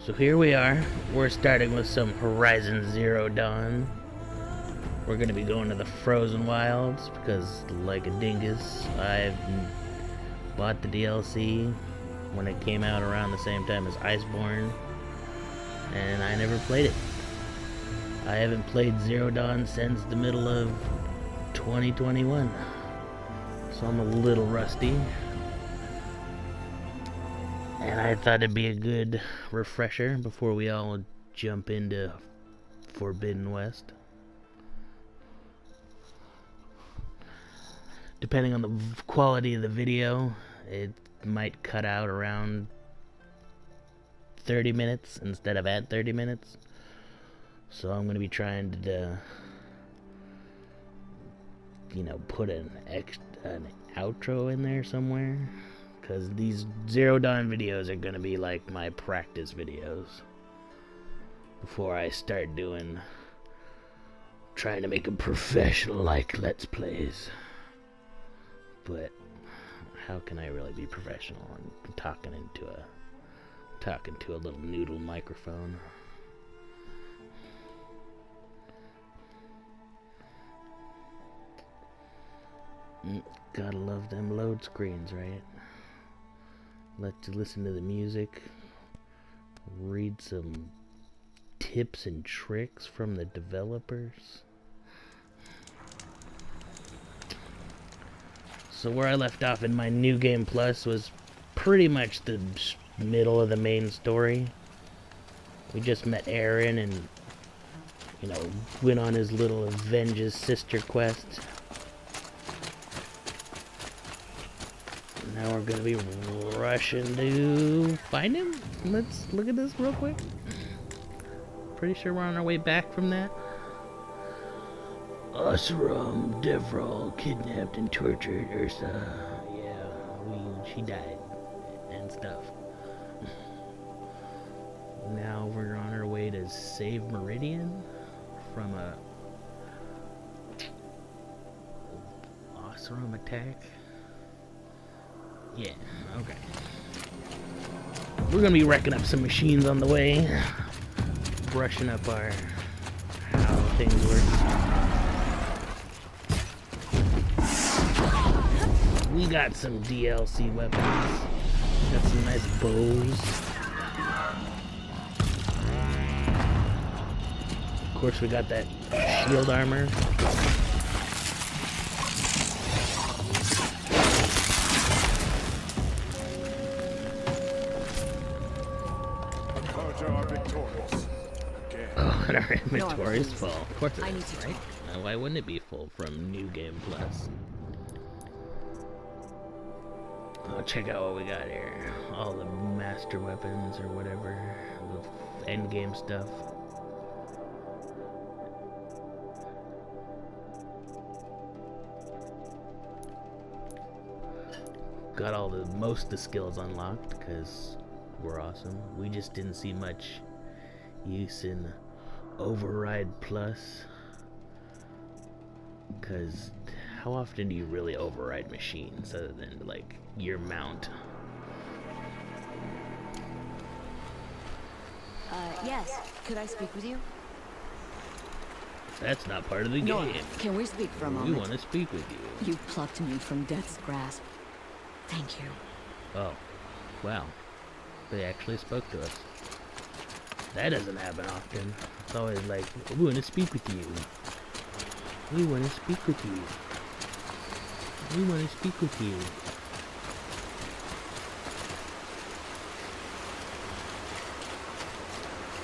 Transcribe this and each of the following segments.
So here we are. We're starting with some Horizon Zero Dawn. We're gonna be going to the Frozen Wilds because, like a dingus, I've bought the DLC when it came out around the same time as Iceborne, and I never played it. I haven't played Zero Dawn since the middle of 2021, so I'm a little rusty. And I thought it'd be a good refresher before we all jump into Forbidden West. Depending on the quality of the video, it might cut out around 30 minutes instead of at 30 minutes. So I'm going to be trying to, put an outro in there somewhere. Because these Zero Dawn videos are going to be like my practice videos before I start trying to make them professional like Let's Plays. But how can I really be professional? I'm talking to a little noodle microphone. Gotta love them load screens, right? Let you listen to the music, read some tips and tricks from the developers. So where I left off in my New Game Plus was pretty much the middle of the main story. We just met Aaron and, went on his little avenge his sister quest. Now we're gonna be rushing to find him. Let's look at this real quick. Pretty sure we're on our way back from that. Osram Dervhals kidnapped and tortured Ursa. Yeah, she died and stuff. Now we're on our way to save Meridian from a Osram attack. Yeah, okay. We're gonna be wrecking up some machines on the way, brushing up how things work. We got some DLC weapons. Got some nice bows. Of course, we got that shield armor. And our inventory is full. Of course it is, right? Why wouldn't it be full from New Game Plus? Oh, check out what we got here. All the master weapons or whatever. The end game stuff. Got most of the skills unlocked because we're awesome. We just didn't see much use in Override Plus, because how often do you really override machines other than like your mount? Yes. Could I speak with you? That's not part of the game. Can we speak for a moment? We want to speak with you. You plucked me from death's grasp. Thank you. Oh, wow. They actually spoke to us. That doesn't happen often. It's always like, we want to speak with you. We want to speak with you. We want to speak with you.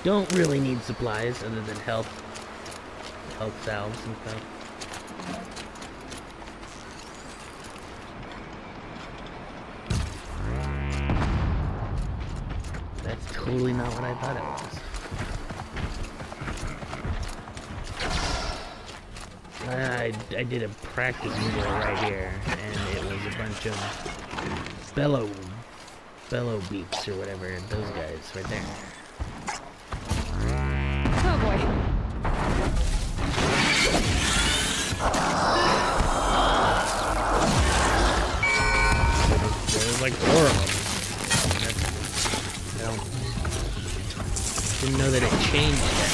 Don't really need supplies other than health salves and stuff. That's totally not what I thought it was. I did a practice video right here, and it was a bunch of bellow beeps or whatever. Those guys right there. Oh boy. There's like 4 of them. even know that it changed that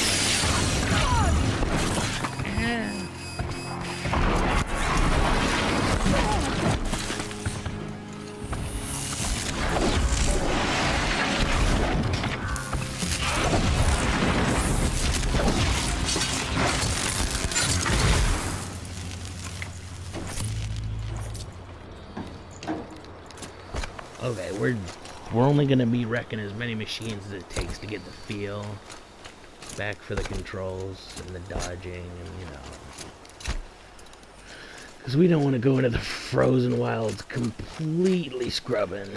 Okay, we're only gonna be wrecking as many machines as it takes to get the feel back for the controls and the dodging, and you know, because we don't want to go into the frozen wilds completely scrubbing.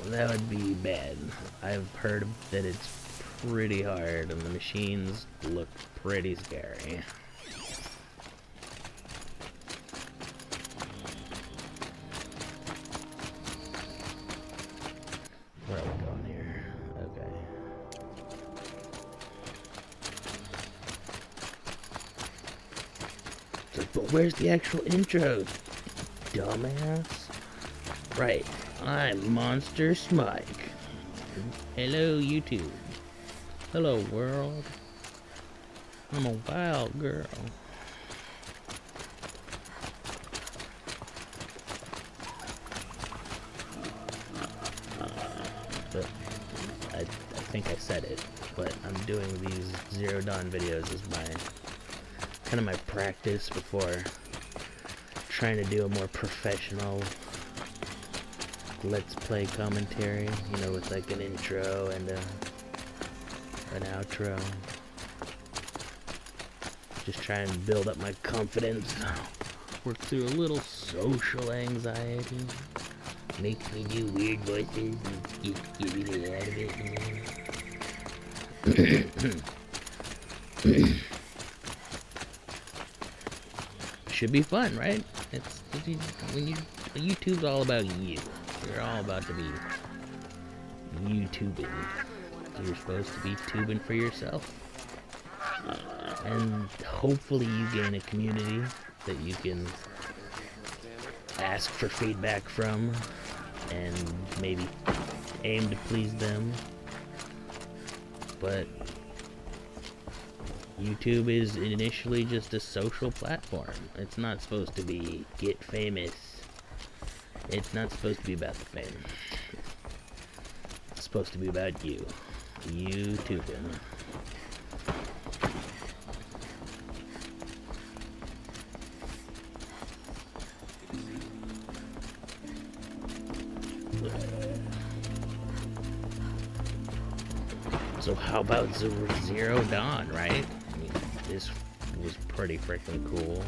That would be bad. I've heard that it's pretty hard and the machines look pretty scary. Where are we going here? Okay. It's like, but where's the actual intro, dumbass? Right, I'm MonsterSmike. Hello, YouTube. Hello, world. I'm a wild girl. But I think I said it, but I'm doing these Zero Dawn videos as my kind of my practice before trying to do a more professional let's play commentary, you know, with like an intro and an outro. Just try and build up my confidence, work through a little social anxiety. Makes me do weird voices and get really out of it. Should be fun, right? It's when YouTube's all about you. You're all about to be YouTubing. You're supposed to be tubing for yourself. And hopefully you gain a community that you can ask for feedback from and maybe aim to please them. But YouTube is initially just a social platform. It's not supposed to be get famous. It's not supposed to be about the fame. It's supposed to be about you. YouTubing. So how about Zero Dawn, right? I mean, this was pretty freaking cool.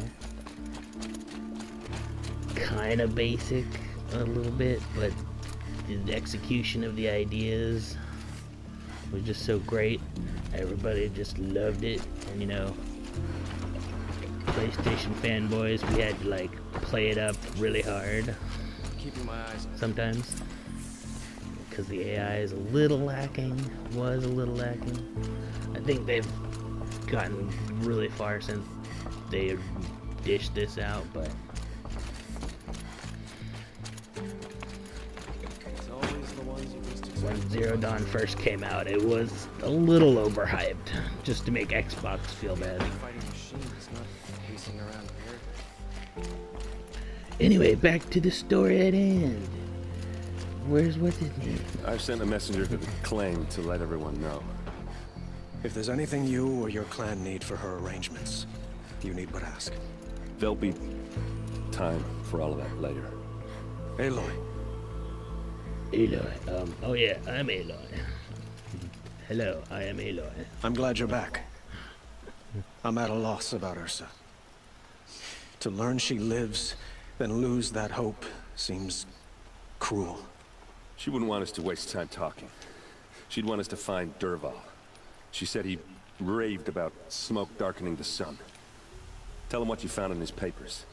Kind of basic a little bit, but the execution of the ideas was just so great. Everybody just loved it, and you know, PlayStation fanboys, we had to like play it up really hard. Keeping my eyes on sometimes. Because the AI is a little lacking, was a little lacking. I think they've gotten really far since they dished this out, but it's always the ones you least expect. when Zero Dawn first came out, it was a little overhyped, just to make Xbox feel bad. Fighting machines, not pacing around here. Anyway, back to the story at hand. What's his name? I've sent a messenger to the claim to let everyone know. If there's anything you or your clan need for her arrangements, you need but ask. There'll be time for all of that later. Aloy. Aloy. Oh yeah, I'm Aloy. Hello, I am Aloy. I'm glad you're back. I'm at a loss about Ursa. To learn she lives, then lose that hope seems cruel. She wouldn't want us to waste time talking. She'd want us to find Dervhal. She said he raved about smoke darkening the sun. Tell him what you found in his papers.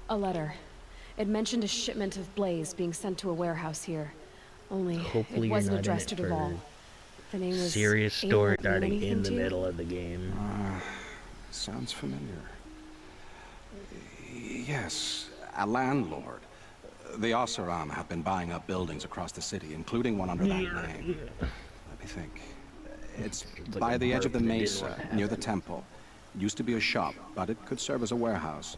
A letter. It mentioned a shipment of blaze being sent to a warehouse here. Only Hopefully it you're wasn't not in addressed it to for Derval. The name was serious story Aloy. starting in Anything the to you? middle of the game. Sounds familiar. Yes, a landlord. The Oseram have been buying up buildings across the city, including one under that name. Let me think. It's like by a the edge of burp the that didn't mesa, want to near the happen. temple. Used to be a shop, but it could serve as a warehouse.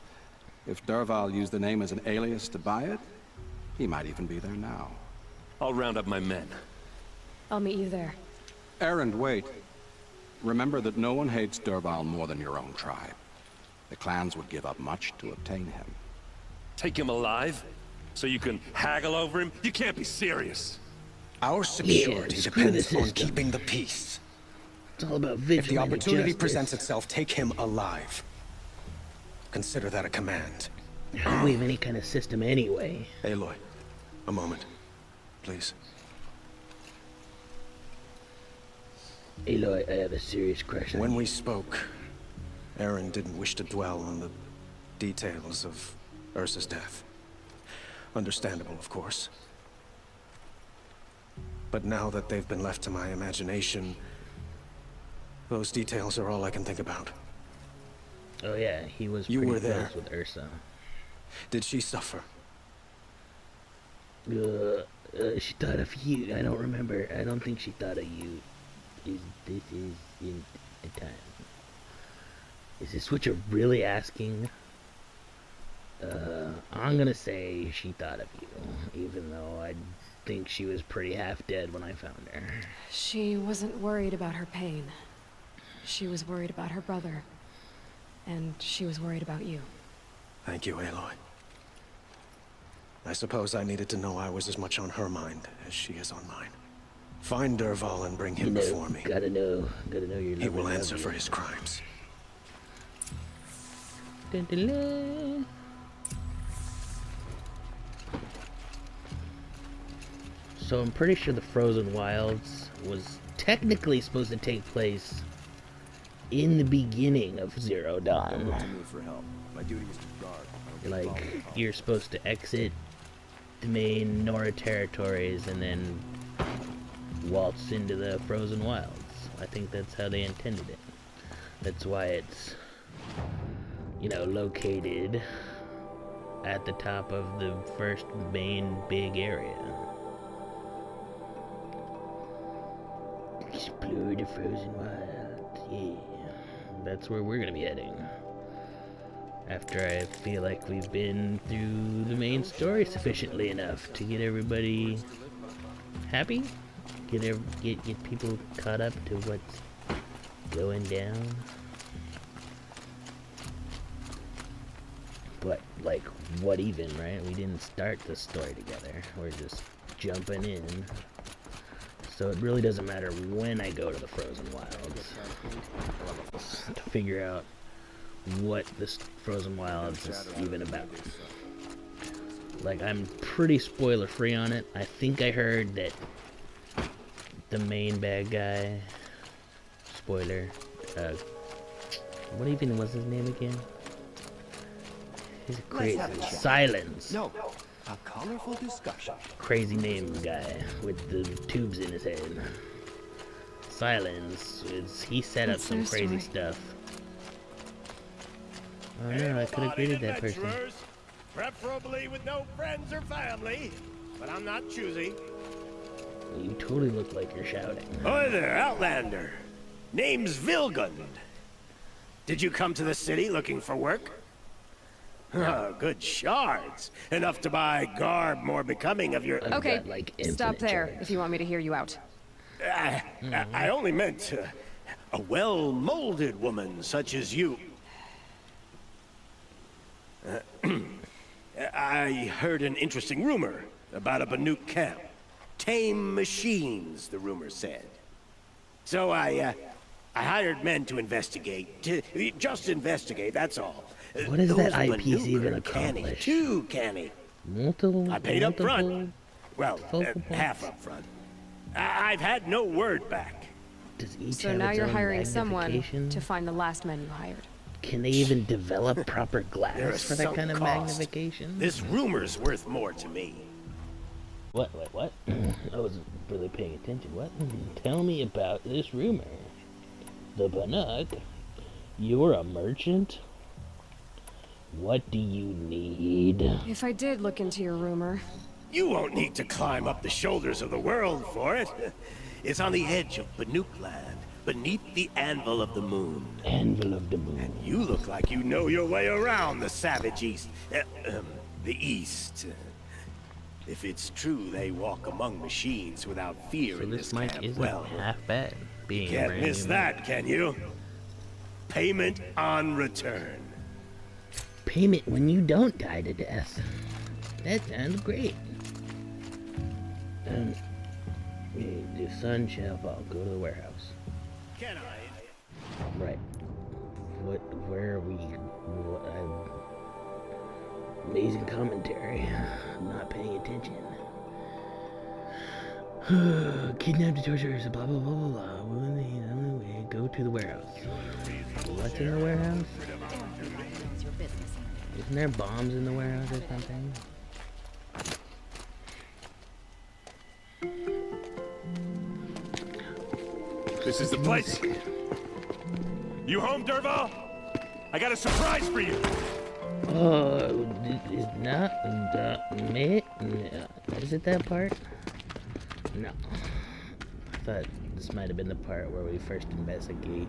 If Derval used the name as an alias to buy it, he might even be there now. I'll round up my men. I'll meet you there. Errand, wait. Remember that no one hates Derval more than your own tribe. The clans would give up much to obtain him. Take him alive? So you can haggle over him? You can't be serious. Our security screw the depends on system. keeping the peace. It's all about If vigilante the opportunity justice. presents itself, take him alive. Consider that a command. How do we have any kind of system anyway? Aloy, a moment, please. Aloy, I have a serious crush on When you. we spoke, Aaron didn't wish to dwell on the details of Ursa's death. Understandable, of course. But now that they've been left to my imagination, those details are all I can think about. Oh yeah, he was You pretty were there. close with Ursa. Did she suffer? She thought of you. I don't remember. I don't think she thought of you. This is in the time. Is this what you're really asking? I'm gonna say she thought of you, even though I think she was pretty half dead when I found her. She wasn't worried about her pain. She was worried about her brother. And she was worried about you. Thank you, Aloy. I suppose I needed to know I was as much on her mind as she is on mine. Find Derval and bring him before me. Gotta know your He will lover answer loves for you. his crimes. Dun, dun, dun. So I'm pretty sure the Frozen Wilds was technically supposed to take place in the beginning of Zero Dawn. Like, you're supposed to exit the main Nora territories and then waltz into the Frozen Wilds. I think that's how they intended it. That's why it's, you know, located at the top of the first main big area. Explore the Frozen Wilds, yeah. That's where we're gonna be heading. After I feel like we've been through the main story sufficiently enough to get everybody happy, get people caught up to what's going down. But like, what even, right? We didn't start the story together. We're just jumping in. So it really doesn't matter when I go to the Frozen Wilds to figure out what this Frozen Wilds is even about. Like, I'm pretty spoiler free on it. I think I heard that the main bad guy, spoiler, what even was his name again? He's a crazy, Silence. No, a colorful discussion. Crazy name guy with the tubes in his head. Silence, he set up What's some their crazy story? stuff. Oh no, I could have greeted that person. Preferably with no friends or family, but I'm not choosy. You totally look like you're shouting. Hi there, Outlander. Name's Vilgund. Did you come to the city looking for work? Oh, good shards. Enough to buy garb more becoming of your... I've Okay, got, like, stop infinite there shards. if you want me to hear you out. I only meant a well-molded woman such as you. I heard an interesting rumor about a Banuk camp. Tame machines, the rumor said. So I hired men to investigate. Just investigate, that's all. What does that Those eyepiece Banuk even are canny, accomplish? too canny. Multiple. I paid up multiple front. Well, focal points? half up front. I've had no word back. Does each So have now its you're own hiring someone magnification? to find the last men you hired. Can they even develop proper There glass is for that sunk kind of cost. magnification? This rumor's worth more to me. What? I wasn't really paying attention. What? Tell me about this rumor. The Banuk? You're a merchant? What do you need? If I did look into your rumor, You won't need to climb up the shoulders of the world for it. It's on the edge of Banuk land, beneath the anvil of the moon. Anvil of the moon. And you look like you know your way around the savage east. The east. If it's true they walk among machines without fear So in this this mic camp, isn't well, half bad. Being can't brand miss new. that, can you? Payment on return. Payment when you don't die to death. That sounds great. The sun shall fall. Go to the warehouse. Can I? Right. Where are we? Amazing commentary. I'm not paying attention. Kidnapped, torturers, blah blah blah blah blah. Way. Go to the warehouse. What's in the warehouse? Isn't there bombs in the warehouse or something? This is the place. You home, Dervhal? I got a surprise for you. Oh, is not me? Is it that part? No. I thought this might have been the part where we first investigate.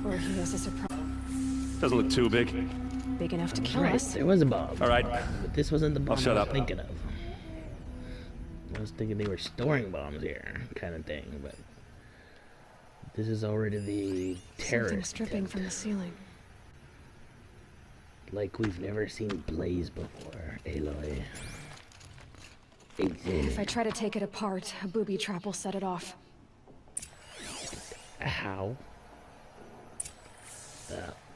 Or he has a surprise Doesn't look too big. big enough to kill Right, us. there was a bomb. All right. But this wasn't the bomb shut I was up. thinking of. I was thinking they were storing bombs here, kind of thing, but this is already the Something terrorist stripping tent. from the ceiling. Like we've never seen blaze before, Aloy. If I try to take it apart, a booby trap will set it off. How?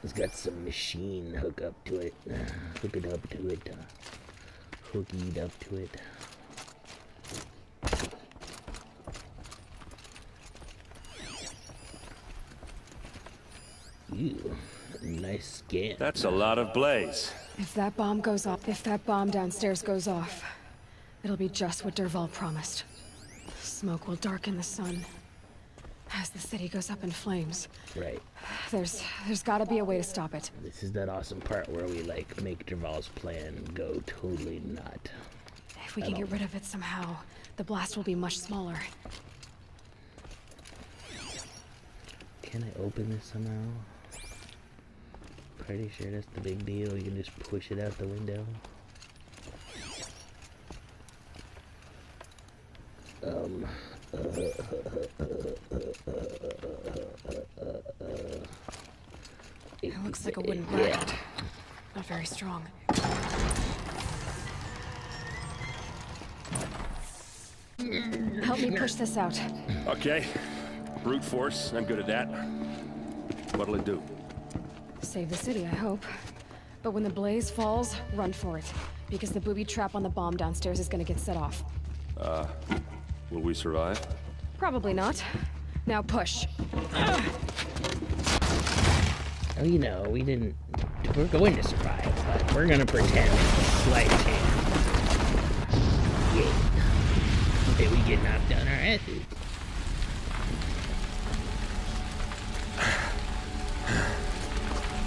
It's got some machine hook up to it. Hook it up to it. Hookied up to it. Ew, nice scan. That's a lot of blaze. If that bomb goes off, if that bomb downstairs goes off, it'll be just what Dervahl promised. Smoke will darken the sun as the city goes up in flames. Right. There's gotta be a way to stop it. This is that awesome part where we like make Derval's plan go totally not. If we can get rid of it somehow, the blast will be much smaller. Can I open this somehow? Pretty sure that's the big deal. You can just push it out the window. It looks like a wooden bracket. Not very strong. Help me push this out. Okay. Brute force, I'm good at that. What'll it do? Save the city, I hope. But when the blaze falls, run for it. Because the booby trap on the bomb downstairs is gonna get set off. Will we survive? Probably not. Now push. Oh, you know, we didn't... We're going to survive, but we're gonna pretend slight chance. Yeah. That we get knocked down our asses.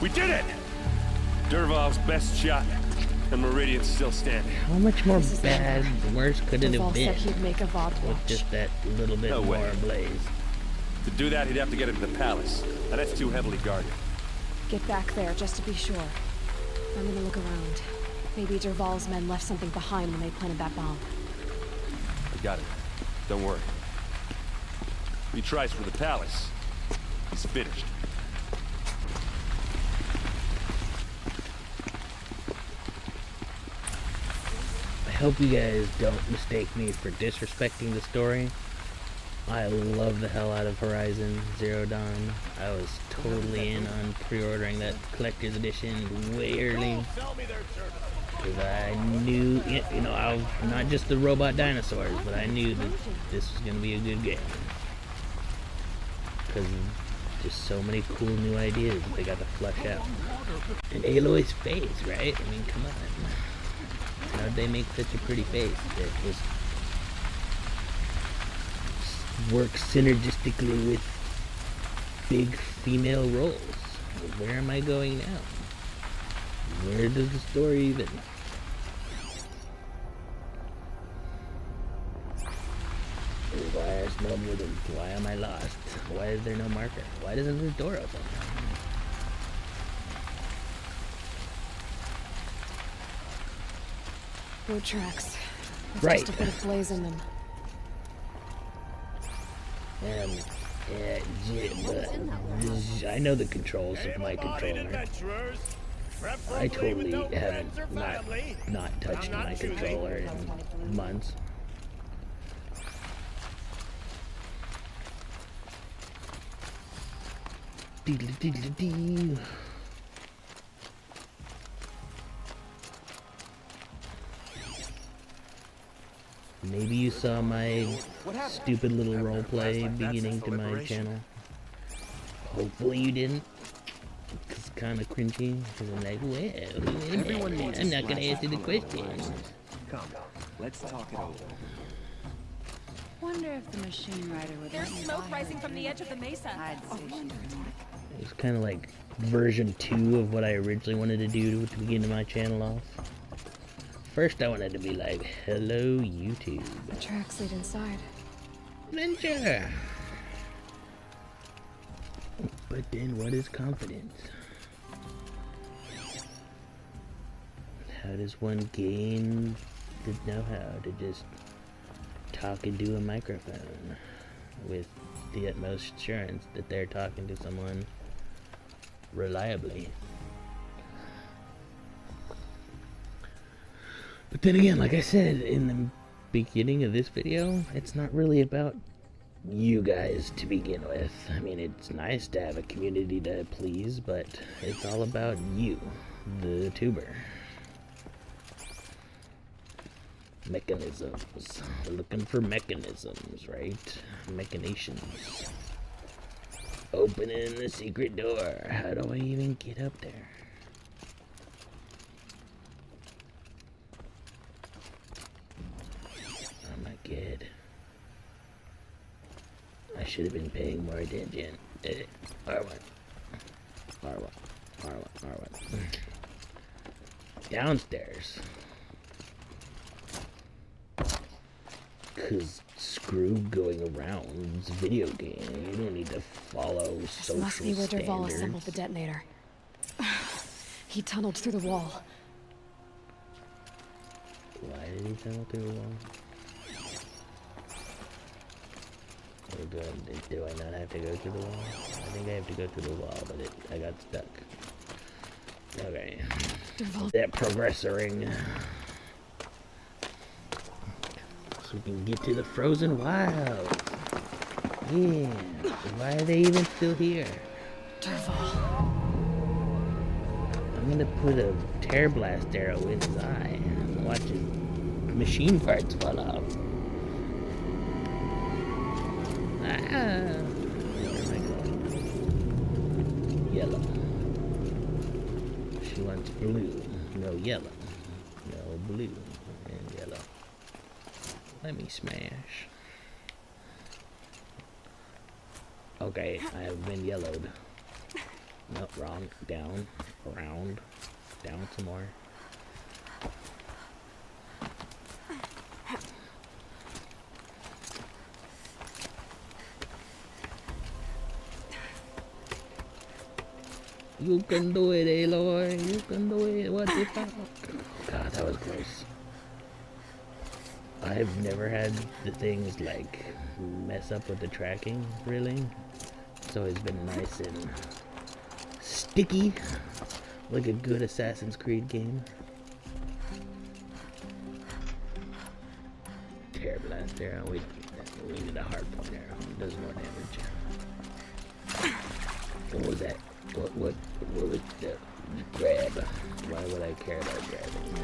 We did it! Derval's best shot, and Meridian's still standing. How much more This is bad, worse could it have Dervahl been said he'd make a VOD with watch. just that little bit No way. more blaze? To do that, he'd have to get into the palace, and that's too heavily guarded. Get back there, just to be sure. I'm gonna look around. Maybe Dervahl's men left something behind when they planted that bomb. I got it. Don't worry. If he tries for the palace, he's finished. I hope you guys don't mistake me for disrespecting the story. I love the hell out of Horizon Zero Dawn. I was totally in on pre-ordering that collector's edition way early. Because I knew, you know, I'm not just the robot dinosaurs, but I knew that this was going to be a good game. Because just so many cool new ideas that they got to flesh out. And Aloy's face, right? I mean, come on. How'd they make such a pretty face that just works synergistically with big female roles? Where am I going now? Where does the story even? Glass One with him. Why am I lost? Why is there no marker? Why doesn't this door open? Boot tracks. With Right. just a bit of blaze in them. I know the controls of my controller. I totally haven't not touched my controller in months. Diddle-diddle-dee. Maybe you saw my stupid little roleplay beginning to my channel. Hopefully you didn't. Because it's kind of cringy. Because I'm like, well, I'm not going to answer the question. Come, let's talk it over. Wonder if the machine rider would. There's smoke rising from the edge of the mesa. I'd say she'd attack. It's kind of like version 2 of what I originally wanted to do to begin my channel off. First, I wanted to be like, hello, YouTube. The tracks lead inside. Adventure! But then, what is confidence? How does one gain the know-how to just talk into a microphone with the utmost assurance that they're talking to someone reliably? But then again, like I said in the beginning of this video, it's not really about you guys to begin with. I mean, it's nice to have a community to please, but it's all about you, the tuber. Mechanisms. Looking for mechanisms, right? Machinations. Opening the secret door. How do I even get up there? Oh my god. I should have been paying more attention. R1. Downstairs. Cause screw going around. It's a video game. You don't need to follow social This must be where Derval standards. assembled the detonator. He tunneled through the wall. Why did he tunnel through the wall? Oh god, do I not have to go through the wall? I think I have to go through the wall, but I got stuck. Okay. Derval. That progressoring. So we can get to the frozen wilds. Yeah. Why are they even still here? Derval. I'm gonna put a tear blast arrow in his eye and watch his machine parts fall off. Ah! Where am I going? Yellow. She wants blue. No yellow. No blue. And yellow. Let me smash. Okay, I have been yellowed. Nope, wrong. Down. Around. Down some more. You can do it, Aloy. You can do it. What the fuck? God, that was close. I've never had the things like mess up with the tracking, really. It's always been nice and sticky, like a good Assassin's Creed game. Tear blast arrow. We need a hard point arrow. It does more damage. What was that? What was the grab? Why would I care about grabbing?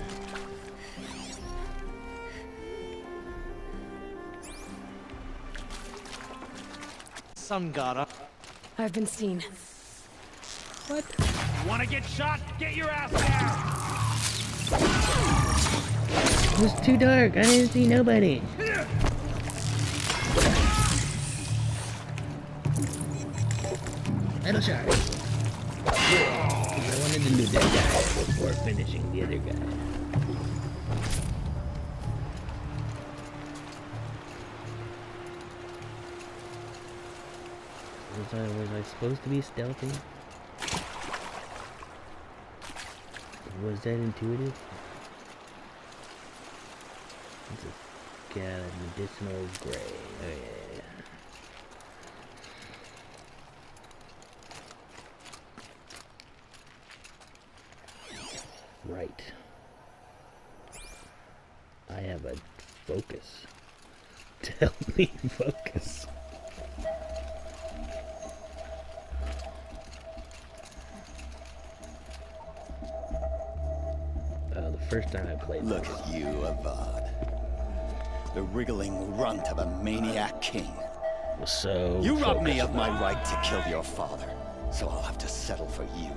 Sun got up. I've been seen. What? Wanna get shot? Get your ass down! It was too dark. I didn't see nobody. Metal shard. I wanted to loot that guy before finishing the other guy. Was I supposed to be stealthy? Was that intuitive? It's a medicinal gray. Oh yeah. Right. I have a focus. Tell me focus. The first time I played. Look at you, Avad. The wriggling runt of a maniac king. So you robbed me of my right to kill your father, so I'll have to settle for you.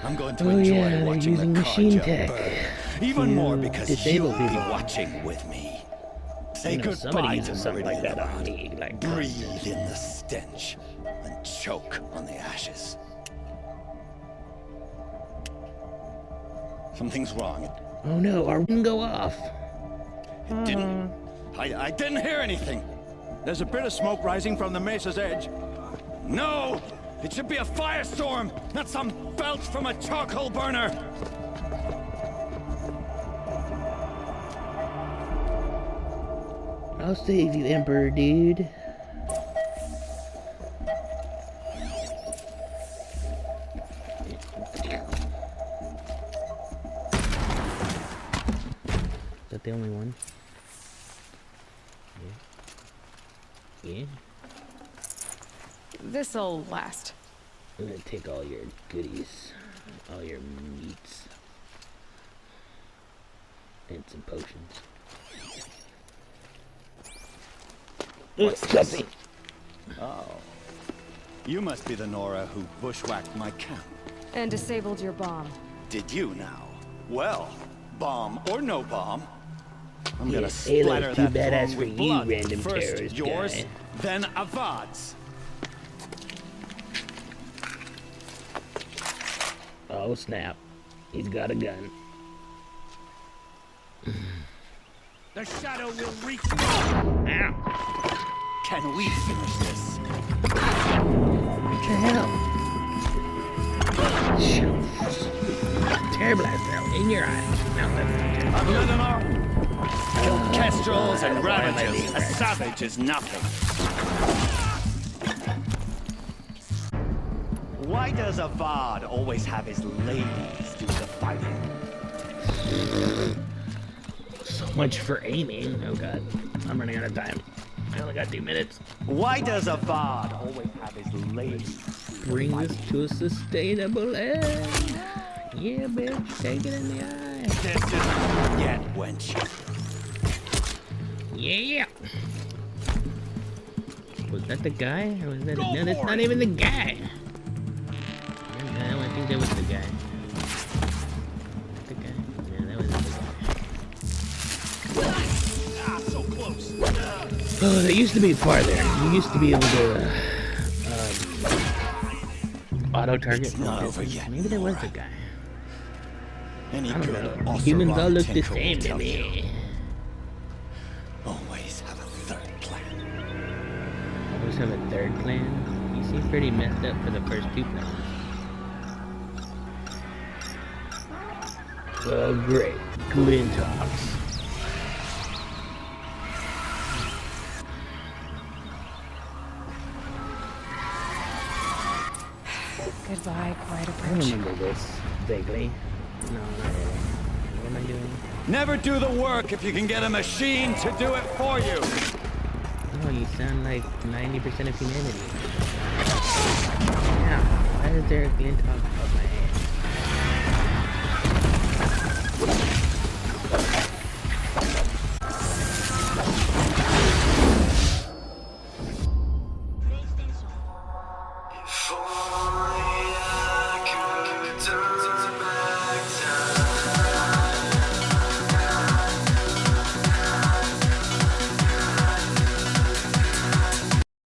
I'm going to enjoy watching the carja burn, even more because you'll be watching with me. Say goodbye to something like that on me. Breathe in the stench and choke on the ashes. Something's wrong. Oh no, our wind go off. It didn't. I didn't hear anything. There's a bit of smoke rising from the mesa's edge. No! It should be a firestorm, not some belch from a charcoal burner! I'll save you, Emperor dude. Is that the only one? Yeah. This'll last. I'm gonna take all your goodies, all your meats, and some potions. What's this? Oh. You must be the Nora who bushwhacked my camp. And disabled your bomb. Did you now? Well, bomb or no bomb, I'm gonna Ayla's splatter too that badass throne for with you, blood. random First terrorist yours, guy. then Avad's. Oh snap! He's got a gun. The shadow will reach. Ow! Can we finish this? What the hell? Terror blast in your eye. Kill kestrels and ravages. A savage is nothing. Why does Avad always have his ladies do the fighting? So much for aiming. Oh god, I'm running out of time. I only got 2 minutes. Why does Avad always have his ladies? Bring this to a sustainable end. Yeah, bitch, take it in the eye. This isn't yet, wench. Yeah. Was that the guy, or was that? No, that's not even the guy. No, I think that was the guy. The guy? Yeah, that was the guy. Ah, so close. Oh, that used to be farther. You used to be able to auto target. It's not over yet. Maybe there was a guy. Any I don't good know. Humans all look the Tinker will same to tell me. you. Always have a third plan. Always have a third plan. You seem pretty messed up for the first 2 plans. Oh great, glinthawks. Goodbye, quiet I approach. remember this vaguely. No, not really. What am I doing? Never do the work if you can get a machine to do it for you. Oh, you sound like 90% of humanity. Yeah, why is there a glinthawk above my head?